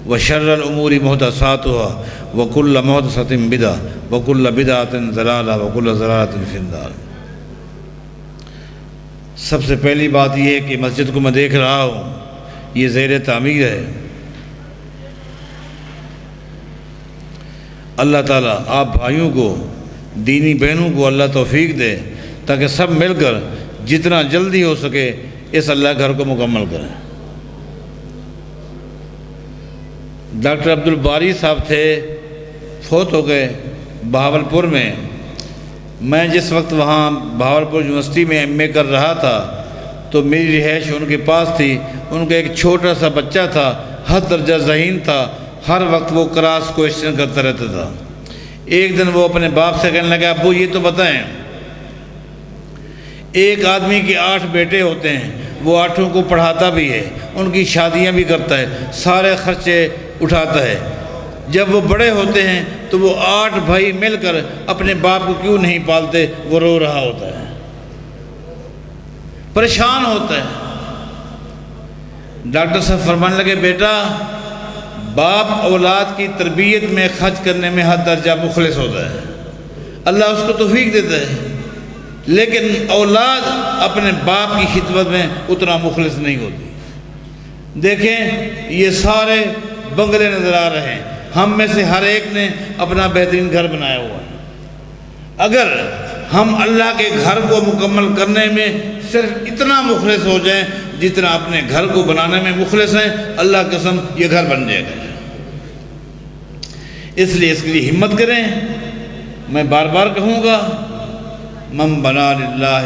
S1: وشر الامور محدثاتها وكل محدثة بدعة وكل بدعة ضلالة وكل ضلالة في النار۔ سب سے پہلی بات یہ ہے کہ مسجد کو میں دیکھ رہا ہوں، یہ زیر تعمیر ہے۔ اللہ تعالیٰ آپ بھائیوں کو، دینی بہنوں کو اللہ توفیق دے تاکہ سب مل کر جتنا جلدی ہو سکے اس اللہ گھر کو مکمل کریں۔ ڈاکٹر عبدالباری صاحب تھے، فوت ہو گئے بہاولپور میں۔ میں جس وقت وہاں بہاولپور یونیورسٹی میں ایم اے کر رہا تھا تو میری رہائش ان کے پاس تھی۔ ان کا ایک چھوٹا سا بچہ تھا، حد درجہ ذہین تھا، ہر وقت وہ کراس کوئسچن کرتا رہتا تھا۔ ایک دن وہ اپنے باپ سے کہنے لگا، ابو یہ تو بتائیں، ایک آدمی کے 8 بیٹے ہوتے ہیں، وہ 8 کو پڑھاتا بھی ہے، ان کی شادیاں بھی کرتا ہے، سارے خرچے اٹھاتا ہے، جب وہ بڑے ہوتے ہیں تو وہ 8 بھائی مل کر اپنے باپ کو کیوں نہیں پالتے؟ وہ رو رہا ہوتا ہے، پریشان ہوتا ہے۔ ڈاکٹر صاحب فرمانے لگے، بیٹا باپ اولاد کی تربیت میں خرچ کرنے میں حد درجہ مخلص ہوتا ہے، اللہ اس کو توفیق دیتا ہے۔ لیکن اولاد اپنے باپ کی خدمت میں اتنا مخلص نہیں ہوتی۔ دیکھیں یہ سارے بنگلے نظر آ رہے ہیں، ہم میں سے ہر ایک نے اپنا بہترین گھر بنایا ہوا ہے۔ اگر ہم اللہ کے گھر کو مکمل کرنے میں صرف اتنا مخلص ہو جائیں جتنا اپنے گھر کو بنانے میں مخلص ہیں، اللہ کی قسم یہ گھر بن جائے گا۔ اس لیے اس کے لیے ہمت کریں۔ میں بار بار کہوں گا، من بنا للہ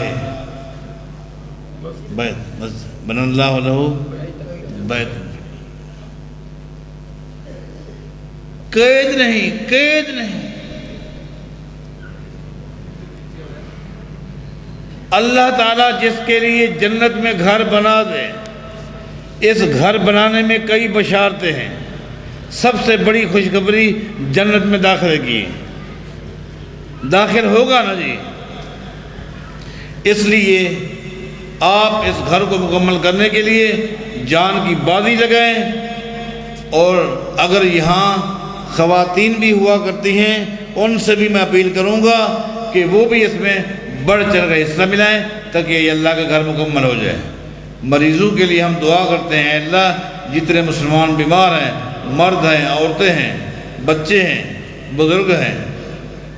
S1: بیت بنا اللہ لہ بیت، قید نہیں۔ اللہ تعالیٰ جس کے لیے جنت میں گھر بنا دے، اس گھر بنانے میں کئی بشارتیں ہیں۔ سب سے بڑی خوشخبری جنت میں داخلے کی، داخل ہوگا نا جی۔ اس لیے آپ اس گھر کو مکمل کرنے کے لیے جان کی بازی لگائیں، اور اگر یہاں خواتین بھی ہوا کرتی ہیں ان سے بھی میں اپیل کروں گا کہ وہ بھی اس میں بڑھ چڑھ کر حصہ ملائیں تاکہ یہ اللہ کا گھر مکمل ہو جائے۔ مریضوں کے لیے ہم دعا کرتے ہیں، اللہ جتنے مسلمان بیمار ہیں، مرد ہیں، عورتیں ہیں، بچے ہیں، بزرگ ہیں،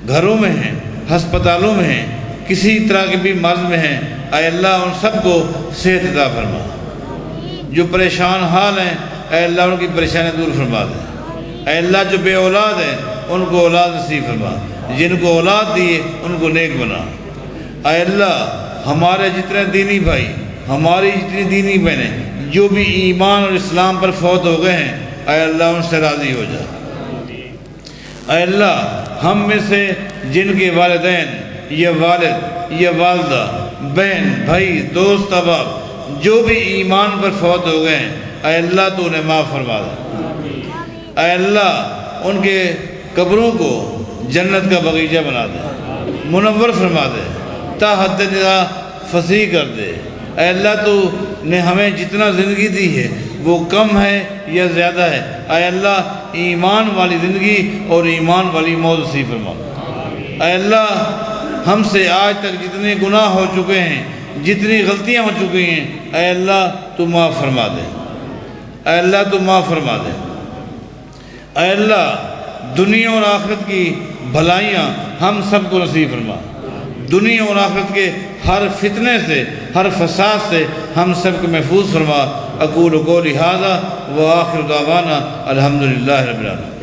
S1: گھروں میں ہیں، ہسپتالوں میں ہیں، کسی طرح کے بھی مرض میں ہیں، اے اللہ ان سب کو صحت عطا فرما۔ جو پریشان حال ہیں اے اللہ ان کی پریشانی دور فرما دے۔ اے اللہ جو بے اولاد ہیں ان کو اولاد نصیب فرما، جن کو اولاد دیے ان کو نیک بنا۔ اے اللہ ہمارے جتنے دینی بھائی، ہماری جتنی دینی بہنیں جو بھی ایمان اور اسلام پر فوت ہو گئے ہیں، اے اللہ ان سے راضی ہو جا۔ اے اللہ ہم میں سے جن کے والدین یا والد یا والدہ، بہن، بھائی، دوست، احباب جو بھی ایمان پر فوت ہو گئے ہیں، اے اللہ تو انہیں معاف فرما دے۔ اے اللہ ان کے قبروں کو جنت کا باغیچہ بنا دے، منور فرما دے، تا حد نگاہ فصیح کر دے۔ اے اللہ تو نے ہمیں جتنا زندگی دی ہے وہ کم ہے یا زیادہ ہے، اے اللہ ایمان والی زندگی اور ایمان والی موت نصیب فرما۔ اے اللہ ہم سے آج تک جتنے گناہ ہو چکے ہیں، جتنی غلطیاں ہو چکی ہیں، اے اللہ تو معاف فرما دے۔ اے اللہ تو معاف فرما دے۔ اے اللہ دنیا اور آخرت کی بھلائیاں ہم سب کو نصیب فرما۔ دنیا اور آخرت کے ہر فتنے سے، ہر فساد سے ہم سب کو محفوظ فرما۔ اقول قولی ھذا وآخر دعوانا الحمدللہ رب العالمین۔